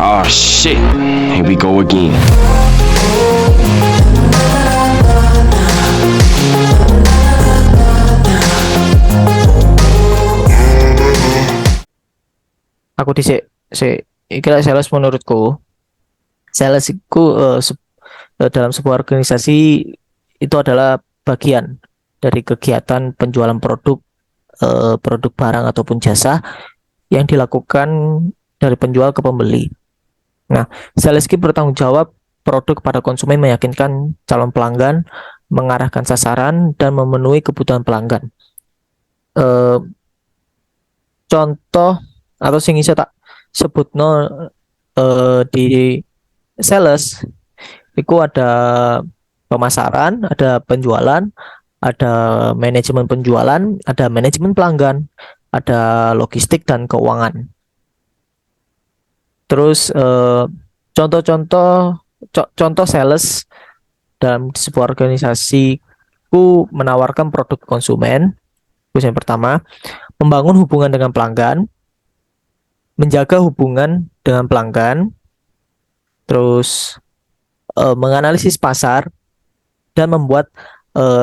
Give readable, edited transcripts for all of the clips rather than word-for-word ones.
Oh shit, here we go again. Aku dhisik sik iki lek sales menurutku. Sales itu dalam sebuah organisasi itu adalah bagian dari kegiatan penjualan produk barang ataupun jasa yang dilakukan dari penjual ke pembeli. Nah, sales ini bertanggung jawab produk pada konsumen, meyakinkan calon pelanggan, mengarahkan sasaran, dan memenuhi kebutuhan pelanggan. Eh, Contoh atau sing iso tak sebutno di sales itu ada pemasaran, ada penjualan, ada manajemen penjualan, ada manajemen pelanggan, ada logistik dan keuangan. Terus contoh-contoh contoh sales dalam sebuah organisasi ku menawarkan produk konsumen. Terus yang pertama, membangun hubungan dengan pelanggan, menjaga hubungan dengan pelanggan, terus menganalisis pasar dan membuat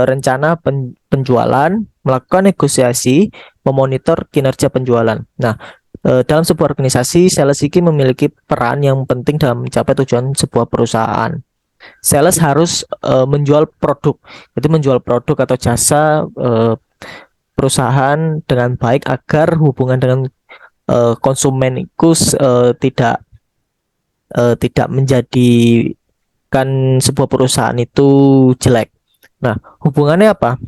rencana penjualan, melakukan negosiasi, memonitor kinerja penjualan. Nah, dalam sebuah organisasi, sales ini memiliki peran yang penting dalam mencapai tujuan sebuah perusahaan. Sales harus menjual produk, jadi menjual produk atau jasa perusahaan dengan baik agar hubungan dengan konsumen itu tidak menjadikan sebuah perusahaan itu jelek. Nah, hubungannya apa?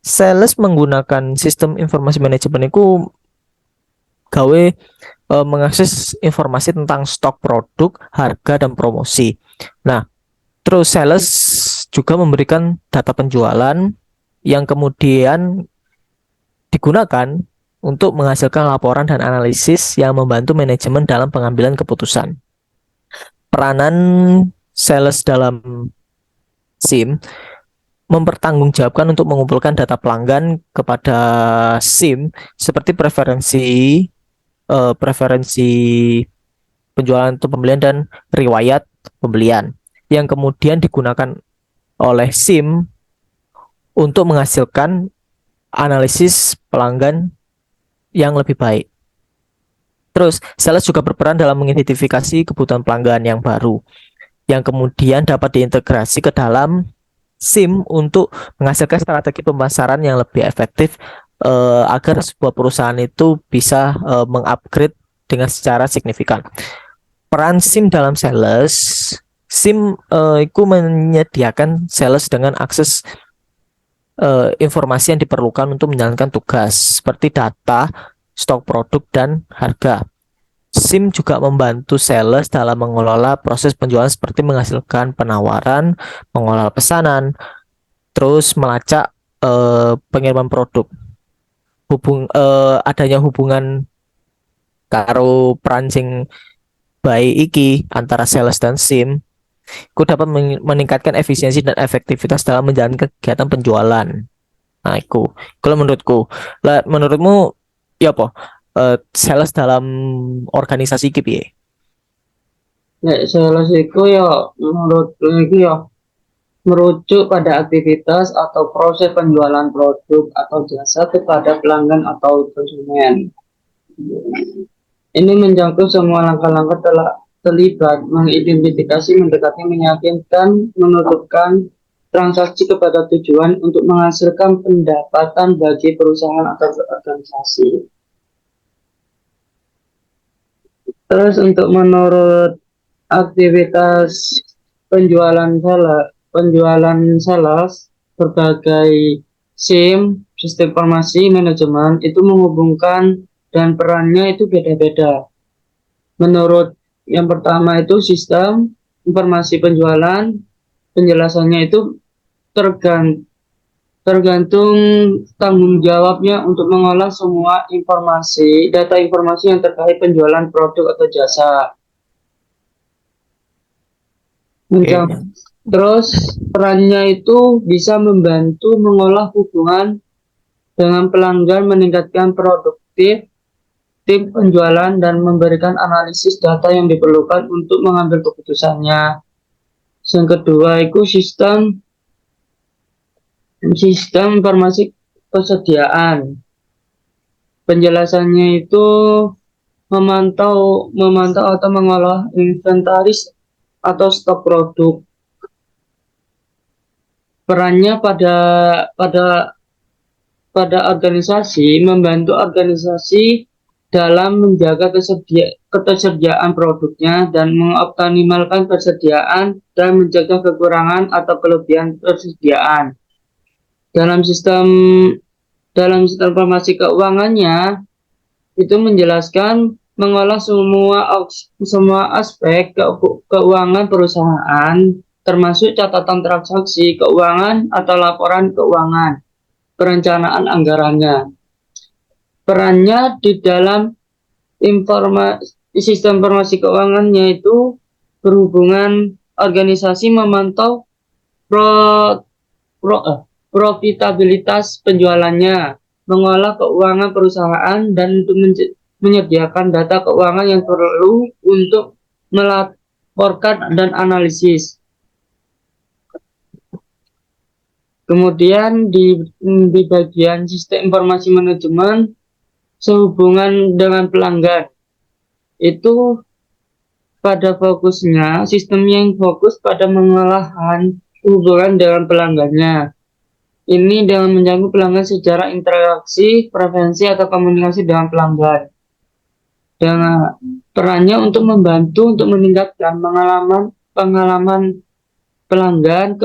Sales menggunakan sistem informasi manajemen itu gawe mengakses informasi tentang stok produk, harga, dan promosi. Nah, terus sales juga memberikan data penjualan yang kemudian digunakan untuk menghasilkan laporan dan analisis yang membantu manajemen dalam pengambilan keputusan. Peranan sales dalam SIM mempertanggungjawabkan untuk mengumpulkan data pelanggan kepada SIM seperti preferensi penjualan untuk pembelian dan riwayat pembelian yang kemudian digunakan oleh SIM untuk menghasilkan analisis pelanggan yang lebih baik. Terus, sales juga berperan dalam mengidentifikasi kebutuhan pelanggan yang baru yang kemudian dapat diintegrasi ke dalam SIM untuk menghasilkan strategi pemasaran yang lebih efektif agar sebuah perusahaan itu bisa mengupgrade dengan secara signifikan. Peran SIM dalam sales, SIM itu menyediakan sales dengan akses informasi yang diperlukan untuk menjalankan tugas seperti data, stok produk, dan harga. SIM juga membantu sales dalam mengelola proses penjualan seperti menghasilkan penawaran, mengelola pesanan, terus melacak pengiriman produk. Adanya hubungan karo peran sing baik iki antara sales dan SIM ku dapat meningkatkan efisiensi dan efektivitas dalam menjalankan kegiatan penjualan. Nah, kalau menurutku. Lah, menurutmu ya apa? Sales dalam organisasi iki piye? Nek sales iku ya menurut iki ya merujuk pada aktivitas atau proses penjualan produk atau jasa kepada pelanggan atau konsumen. Ini menjangkau semua langkah-langkah telah terlibat, mengidentifikasi, mendekati, meyakinkan, menutupkan transaksi kepada tujuan untuk menghasilkan pendapatan bagi perusahaan atau organisasi. Terus untuk menurut aktivitas penjualan sales berbagai SIM, sistem informasi manajemen itu menghubungkan dan perannya itu beda-beda. Menurut yang pertama itu sistem informasi penjualan, penjelasannya itu tergantung tanggung jawabnya untuk mengolah semua data informasi yang terkait penjualan produk atau jasa. Terus perannya itu bisa membantu mengolah hubungan dengan pelanggan, meningkatkan produktif tim penjualan dan memberikan analisis data yang diperlukan untuk mengambil keputusannya. Yang kedua itu sistem informasi persediaan. Penjelasannya itu memantau atau mengolah inventaris atau stok produk. Perannya pada organisasi, membantu organisasi dalam menjaga ketersediaan produknya dan mengoptimalkan persediaan dan mencegah kekurangan atau kelebihan persediaan. Dalam sistem informasi keuangannya itu menjelaskan mengolah semua aspek keuangan perusahaan, termasuk catatan transaksi keuangan atau laporan keuangan, perencanaan anggarannya. Perannya di dalam sistem informasi keuangannya itu berhubungan organisasi memantau profitabilitas penjualannya, mengolah keuangan perusahaan, dan untuk menyediakan data keuangan yang perlu untuk melaporkan dan analisis. Kemudian di bagian sistem informasi manajemen sehubungan dengan pelanggan, itu pada fokusnya sistem yang fokus pada mengolahan hubungan dengan pelanggannya. Ini dengan menjangkau pelanggan secara interaksi, preferensi atau komunikasi dengan pelanggan. Dengan perannya untuk membantu untuk meningkatkan pengalaman pelanggan,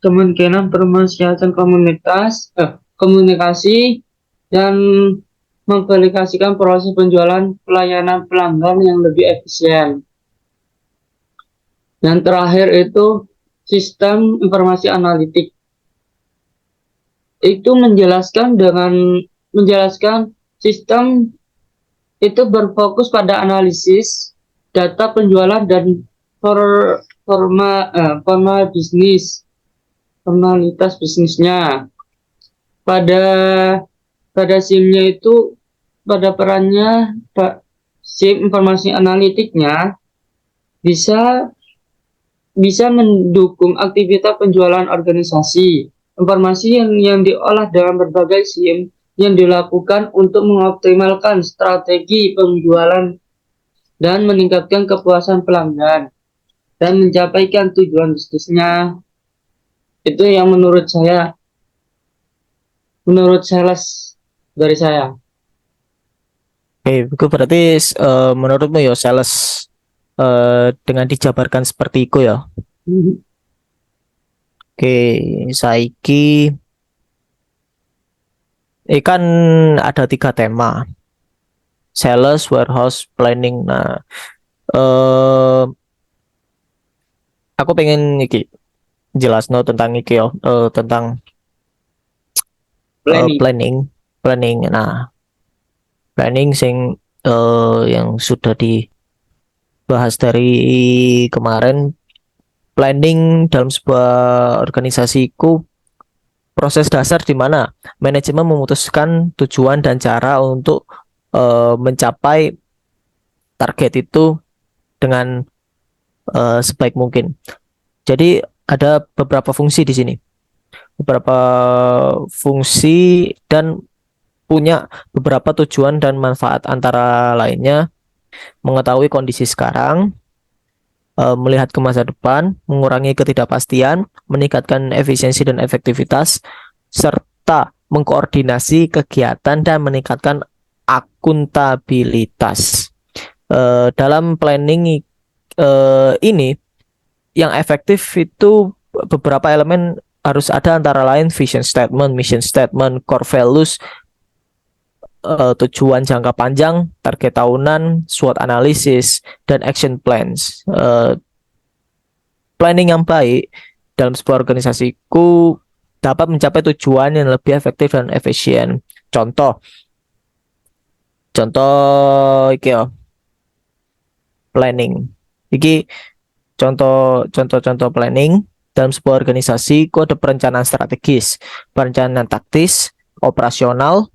kemungkinan permasalahan komunikasi dan mengaplikasikan proses penjualan pelayanan pelanggan yang lebih efisien. Yang terakhir itu sistem informasi analitik. Itu menjelaskan sistem itu berfokus pada analisis data penjualan dan formalitas bisnisnya. Pada SIM-nya itu, pada perannya SIM informasi analitiknya bisa mendukung aktivitas penjualan organisasi. Informasi yang diolah dalam berbagai SIM yang dilakukan untuk mengoptimalkan strategi penjualan dan meningkatkan kepuasan pelanggan dan mencapaikan tujuan bisnisnya. Itu yang menurut sales dari saya. Oke, itu berarti menurutmu ya sales dengan dijabarkan seperti itu ya. Oke, saiki kan ada 3 tema. Sales, warehouse, planning. Nah, aku pengen jelasno tentang ya, tentang planning. Nah, planning yang sudah dibahas dari kemarin. Planning dalam sebuah organisasiku proses dasar di mana manajemen memutuskan tujuan dan cara untuk mencapai target itu dengan sebaik mungkin. Jadi ada beberapa fungsi di sini, dan punya beberapa tujuan dan manfaat, antara lainnya mengetahui kondisi sekarang, melihat ke masa depan, mengurangi ketidakpastian, meningkatkan efisiensi dan efektivitas, serta mengkoordinasi kegiatan dan meningkatkan akuntabilitas. Dalam planning ini yang efektif itu beberapa elemen harus ada, antara lain vision statement, mission statement, core values, tujuan jangka panjang, target tahunan, SWOT analysis, dan action plans. Planning yang baik dalam sebuah organisasiku dapat mencapai tujuan yang lebih efektif dan efisien. Contoh iki ya, planning. Iki contoh planning dalam sebuah organisasi ku ada perencanaan strategis, perencanaan taktis, operasional,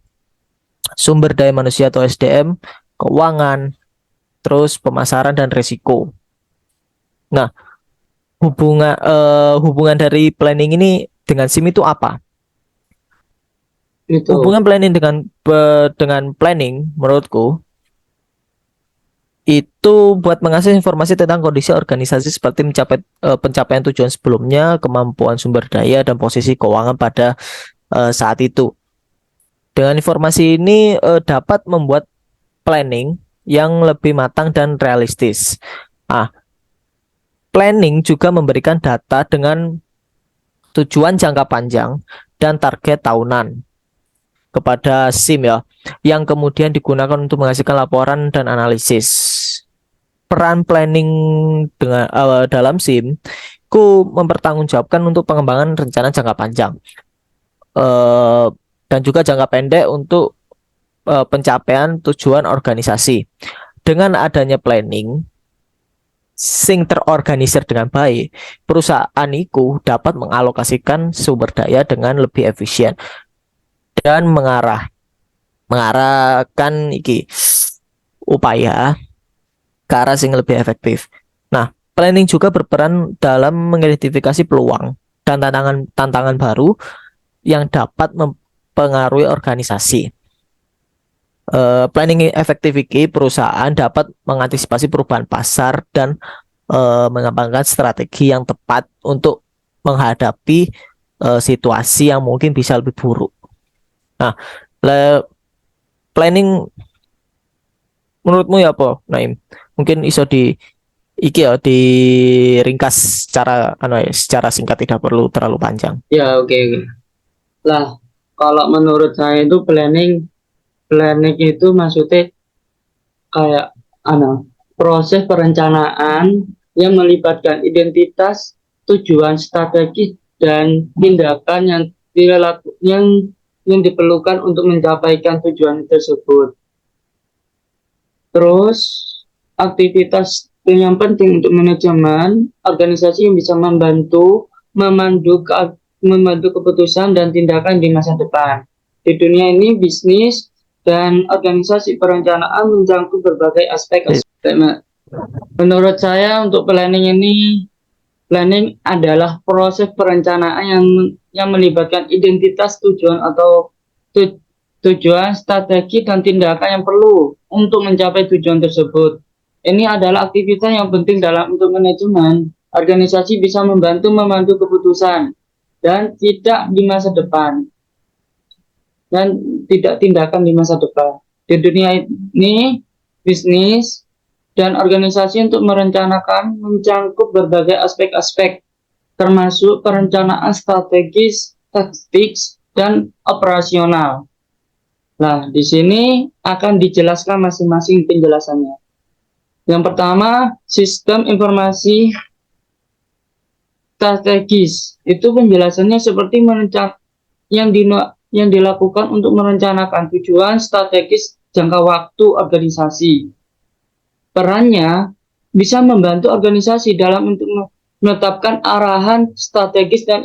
sumber daya manusia atau SDM, keuangan, terus pemasaran dan risiko. Nah, hubungan dari planning ini dengan SIM itu apa? Itu. Hubungan planning dengan planning menurutku itu buat mengakses informasi tentang kondisi organisasi seperti pencapaian tujuan sebelumnya, kemampuan sumber daya dan posisi keuangan pada saat itu. Dengan informasi ini dapat membuat planning yang lebih matang dan realistis. Ah, planning juga memberikan data dengan tujuan jangka panjang dan target tahunan kepada SIM ya, yang kemudian digunakan untuk menghasilkan laporan dan analisis. Peran planning dalam SIM ku mempertanggungjawabkan untuk pengembangan rencana jangka panjang eh, dan juga jangka pendek untuk pencapaian tujuan organisasi. Dengan adanya planning sing terorganisir dengan baik, perusahaan itu dapat mengalokasikan sumber daya dengan lebih efisien dan mengarahkan upaya ke arah yang lebih efektif. Nah, planning juga berperan dalam mengidentifikasi peluang dan tantangan baru yang dapat mempengaruhi organisasi. Planning efektif perusahaan dapat mengantisipasi perubahan pasar dan mengembangkan strategi yang tepat untuk menghadapi situasi yang mungkin bisa lebih buruk. Nah, planning menurutmu ya apa, Naim? Mungkin iso diringkas secara singkat, tidak perlu terlalu panjang. Ya, oke. Lah, kalau menurut saya itu planning itu maksudnya kayak proses perencanaan yang melibatkan identitas, tujuan, strategi dan tindakan yang diperlukan untuk mencapaikan tujuan tersebut. Terus aktivitas yang penting untuk manajemen organisasi yang bisa memandu keputusan dan tindakan di masa depan. Di dunia ini bisnis dan organisasi perencanaan mencakup berbagai aspek. Menurut saya untuk planning adalah proses perencanaan yang melibatkan identitas, tujuan atau tujuan, strategi dan tindakan yang perlu untuk mencapai tujuan tersebut. Ini adalah aktivitas yang penting untuk manajemen. Organisasi bisa memandu keputusan dan tidak di masa depan. Dan tidak tindakan di masa depan. Di dunia ini, bisnis dan organisasi untuk merencanakan mencakup berbagai aspek-aspek, termasuk perencanaan strategis, taktik, dan operasional. Nah, di sini akan dijelaskan masing-masing penjelasannya. Yang pertama, sistem informasi strategis. Itu penjelasannya seperti yang dilakukan untuk merencanakan tujuan strategis jangka waktu organisasi. Perannya bisa membantu organisasi dalam untuk menetapkan arahan strategis dan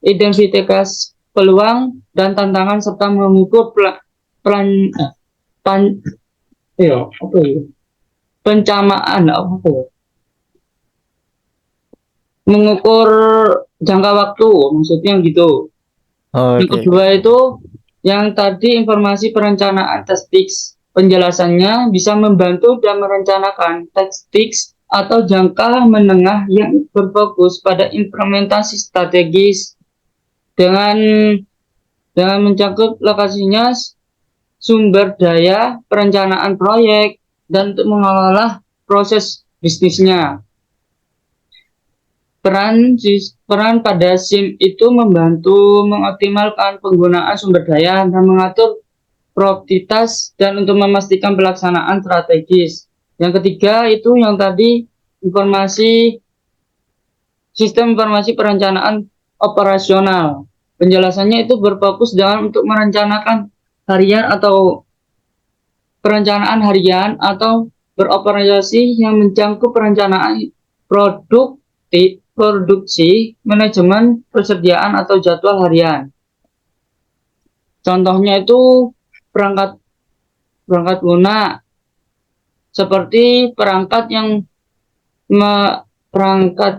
identifikasi peluang dan tantangan serta mengukur mengukur jangka waktu, maksudnya gitu. Yang kedua itu yang tadi informasi perencanaan taktik. Penjelasannya bisa membantu dan merencanakan taktik atau jangka menengah yang berfokus pada implementasi strategis dengan mencakup lokasinya, sumber daya, perencanaan proyek, dan untuk mengelola proses bisnisnya. Peran pada SIM itu membantu mengoptimalkan penggunaan sumber daya dan mengatur prioritas dan untuk memastikan pelaksanaan strategis. Yang ketiga itu yang tadi sistem informasi perencanaan operasional. Penjelasannya itu berfokus dalam untuk merencanakan perencanaan harian atau beroperasi yang mencakup perencanaan produksi, manajemen, persediaan atau jadwal harian. Contohnya itu perangkat perangkat lunak seperti perangkat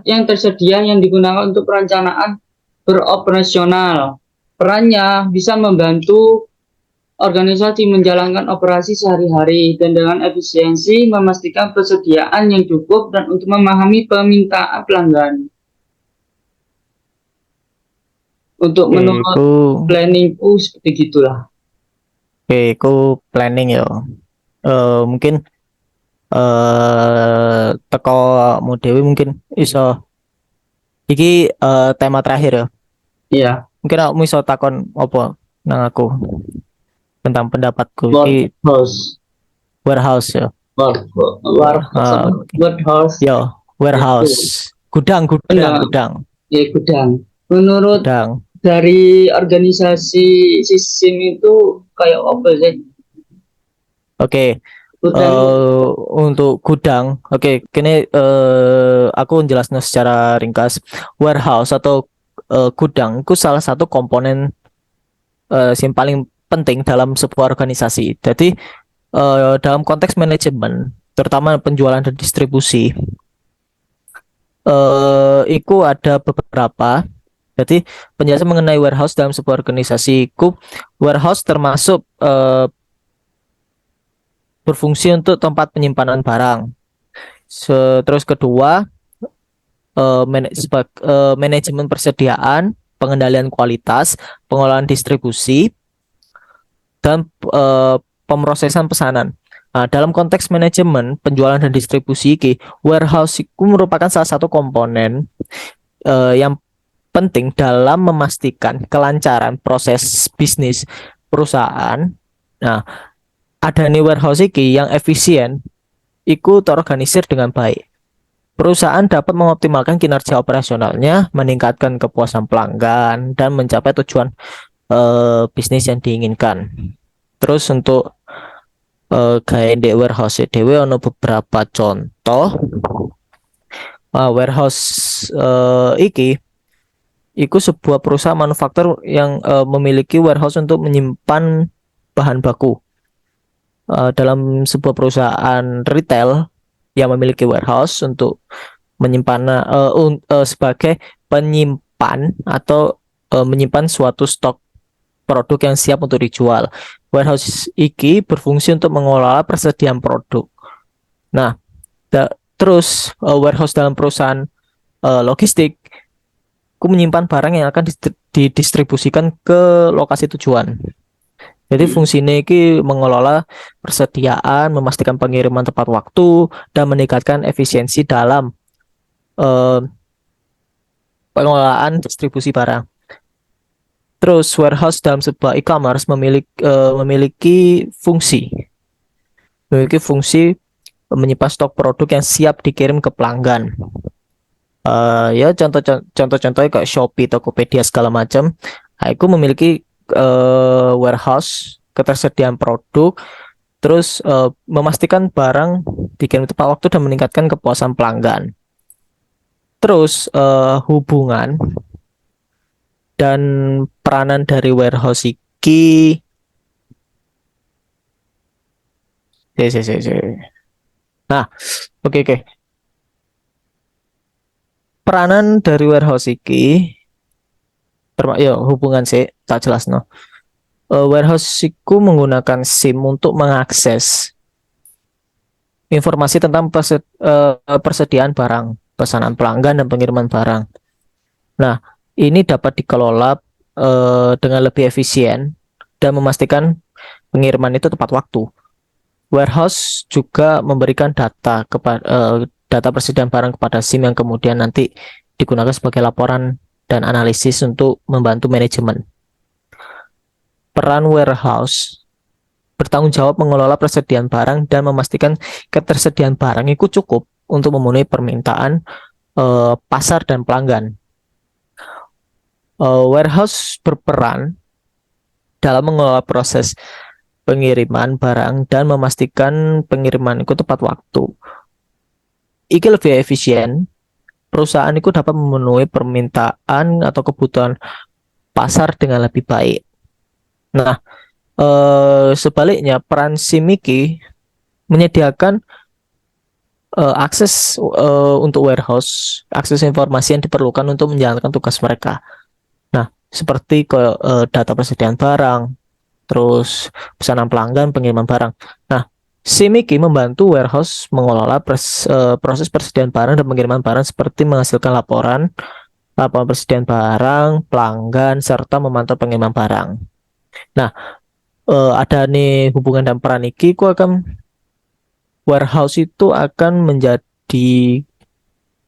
yang tersedia yang digunakan untuk perencanaan beroperasional. Perannya bisa membantu organisasi menjalankan operasi sehari-hari dan dengan efisiensi memastikan persediaan yang cukup dan untuk memahami permintaan pelanggan. Untuk menurut planningku seperti gitulah. Oke, ku planning ya. Mungkin teko mu Dewi mungkin iso iki tema terakhir ya. Iya. Mungkin aku iso takon apa nang aku tentang pendapatku iki warehouse ya. Warehouse. Yo, warehouse. Gudang. Ya, gudang. Menurut Gudang. dari organisasi SISIM itu kayak apa sih? Oke. Untuk gudang, kini aku jelasnya secara ringkas. Warehouse atau gudang itu salah satu komponen yang paling penting dalam sebuah organisasi. Jadi dalam konteks manajemen, terutama penjualan dan distribusi, itu ada beberapa. Jadi penjelasan mengenai warehouse dalam sebuah organisasi, warehouse termasuk berfungsi untuk tempat penyimpanan barang. Terus kedua, manajemen persediaan, pengendalian kualitas, pengolahan distribusi, dan pemrosesan pesanan. Nah, dalam konteks manajemen penjualan dan distribusi, warehouse itu merupakan salah satu komponen yang penting dalam memastikan kelancaran proses bisnis perusahaan. Nah, adanya warehouse yang efisien itu terorganisir dengan baik. Perusahaan dapat mengoptimalkan kinerja operasionalnya, meningkatkan kepuasan pelanggan, dan mencapai tujuan bisnis yang diinginkan. Terus untuk gaya di warehouse dewe ono beberapa contoh. Warehouse iku sebuah perusahaan manufaktur yang memiliki warehouse untuk menyimpan bahan baku. Dalam sebuah perusahaan retail yang memiliki warehouse untuk menyimpan sebagai penyimpan atau menyimpan suatu stok produk yang siap untuk dijual. Warehouse iki berfungsi untuk mengelola persediaan produk. Nah, terus warehouse dalam perusahaan logistik menyimpan barang yang akan didistribusikan ke lokasi tujuan. Jadi fungsinya ini mengelola persediaan, memastikan pengiriman tepat waktu, dan meningkatkan efisiensi dalam pengelolaan distribusi barang. Terus warehouse dalam sebuah e-commerce memiliki fungsi menyimpan stok produk yang siap dikirim ke pelanggan. Ya contoh-contohnya kayak Shopee, Tokopedia segala macam. Aku memiliki warehouse, ketersediaan produk, terus memastikan barang dikirim tepat waktu dan meningkatkan kepuasan pelanggan. Terus hubungan dan peranan dari warehouse iki Nah, oke. Peranan dari warehouse iki hubungan sih tak jelas no. Warehouse iku menggunakan SIM untuk mengakses informasi tentang persediaan barang, pesanan pelanggan dan pengiriman barang. Nah, ini dapat dikelola dengan lebih efisien dan memastikan pengiriman itu tepat waktu. Warehouse juga memberikan data data persediaan barang kepada SIM yang kemudian nanti digunakan sebagai laporan dan analisis untuk membantu manajemen. Peran warehouse bertanggung jawab mengelola persediaan barang dan memastikan ketersediaan barang itu cukup untuk memenuhi permintaan pasar dan pelanggan. Warehouse berperan dalam mengelola proses pengiriman barang dan memastikan pengiriman itu tepat waktu. Iki lebih efisien. Perusahaan itu dapat memenuhi permintaan atau kebutuhan pasar dengan lebih baik. Nah, sebaliknya peran Simiki menyediakan akses untuk warehouse, akses informasi yang diperlukan untuk menjalankan tugas mereka. Nah, seperti ke data persediaan barang, terus pesanan pelanggan, pengiriman barang. Nah, Simiki membantu warehouse mengelola proses persediaan barang dan pengiriman barang seperti menghasilkan laporan persediaan barang, pelanggan, serta memantau pengiriman barang. Nah, ada nih hubungan dan peran iki, ku akan warehouse itu akan menjadi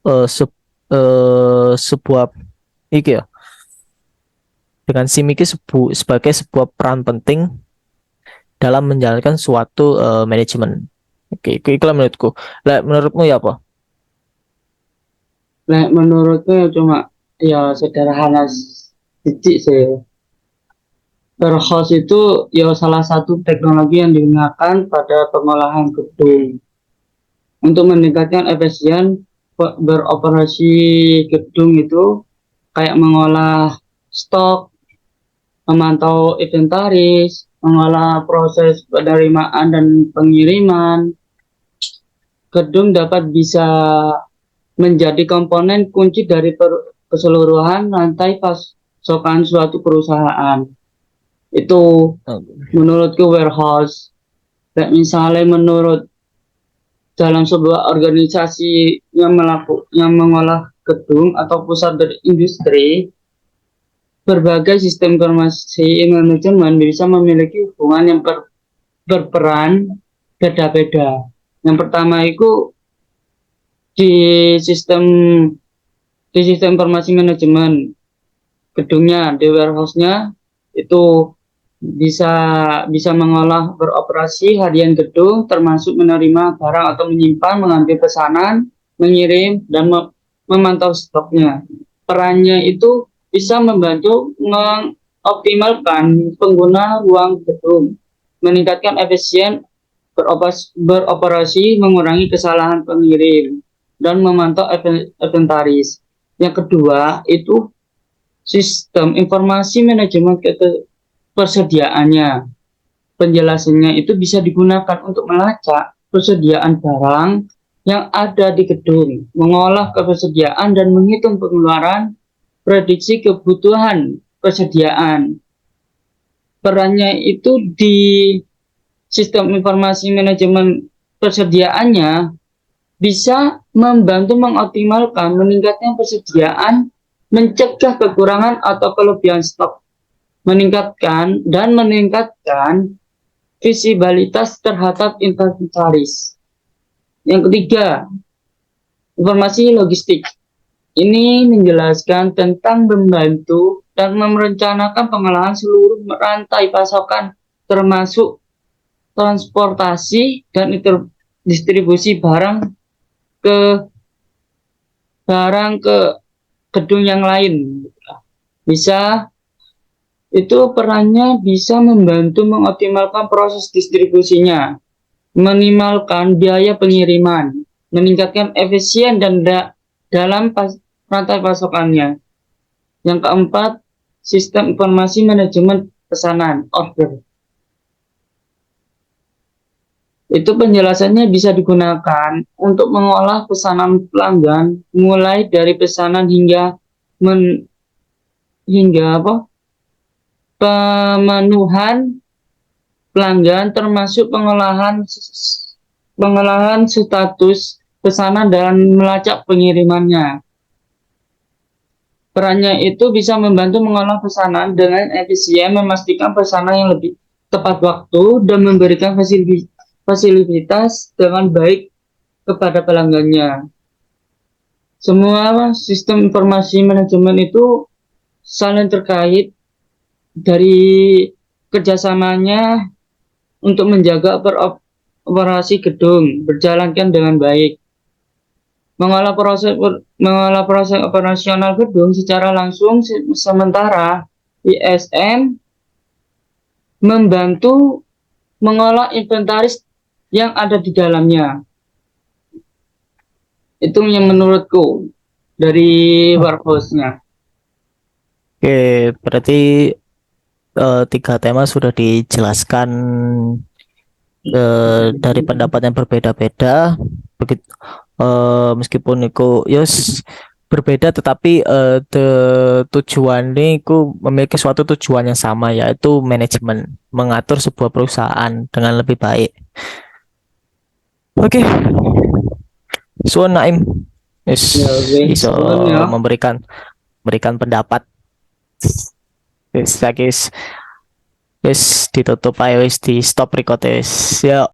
eh, se- sebuah iki ya, dengan SIM iki sebagai sebuah peran penting dalam menjalankan suatu manajemen. Oke, itu menurutku. Lah, menurutmu ya apa? Nah, menurutku ya cuma ya sederhana titik sih. Warehouse itu ya salah satu teknologi yang digunakan pada pengolahan gedung untuk meningkatkan efisien beroperasi gedung itu kayak mengolah stok, memantau inventaris, mengolah proses penerimaan dan pengiriman. Gedung dapat bisa menjadi komponen kunci dari keseluruhan rantai pasokan suatu perusahaan. Itu menurutku warehouse. Kayak misalnya menurut dalam sebuah organisasi yang mengolah gedung atau pusat berindustri, berbagai sistem informasi manajemen bisa memiliki hubungan yang berperan beda-beda. Yang pertama itu di sistem di sistem informasi manajemen gedungnya, di warehouse-nya itu bisa bisa mengolah beroperasi harian gedung termasuk menerima barang atau menyimpan, mengambil pesanan, mengirim dan memantau stoknya. Perannya itu bisa membantu mengoptimalkan pengguna ruang gedung, meningkatkan efisien beroperasi, mengurangi kesalahan pengirim dan memantau inventaris. Yang kedua itu sistem informasi manajemen persediaannya. Penjelasannya itu bisa digunakan untuk melacak persediaan barang yang ada di gedung, mengolah ketersediaan dan menghitung pengeluaran, prediksi kebutuhan persediaan. Perannya itu di sistem informasi manajemen persediaannya bisa membantu mengoptimalkan meningkatnya persediaan, mencegah kekurangan atau kelebihan stok, meningkatkan visibilitas terhadap inventaris. Yang ketiga, informasi logistik. Ini menjelaskan tentang membantu dan merencanakan pengolahan seluruh rantai pasokan termasuk transportasi dan distribusi ke barang ke gedung yang lain. Bisa itu perannya bisa membantu mengoptimalkan proses distribusinya, minimalkan biaya pengiriman, meningkatkan efisien dan dalam rantai pasokannya. Yang keempat, sistem informasi manajemen pesanan order. Itu penjelasannya bisa digunakan untuk mengolah pesanan pelanggan mulai dari pesanan hingga pemenuhan pelanggan termasuk pengolahan status pesanan dan melacak pengirimannya. Perannya itu bisa membantu mengolah pesanan dengan efisien, memastikan pesanan yang lebih tepat waktu dan memberikan fasilitas dengan baik kepada pelanggannya. Semua sistem informasi manajemen itu saling terkait dari kerjasamanya untuk menjaga operasi gedung berjalankan dengan baik. Mengolah proses operasional gedung secara langsung, sementara ISM membantu mengolah inventaris yang ada di dalamnya. Itu yang menurutku dari warehouse-nya. Oke, berarti tiga tema sudah dijelaskan dari pendapat yang berbeda-beda. Begitu meskipun itu yes berbeda, tetapi tujuannya itu memiliki suatu tujuan yang sama, yaitu manajemen, mengatur sebuah perusahaan dengan lebih baik. Oke, so Naim Ya, oke. bisa Suwun ya. memberikan pendapat. Wis ditutup aja, wis di stop record wis. Ya.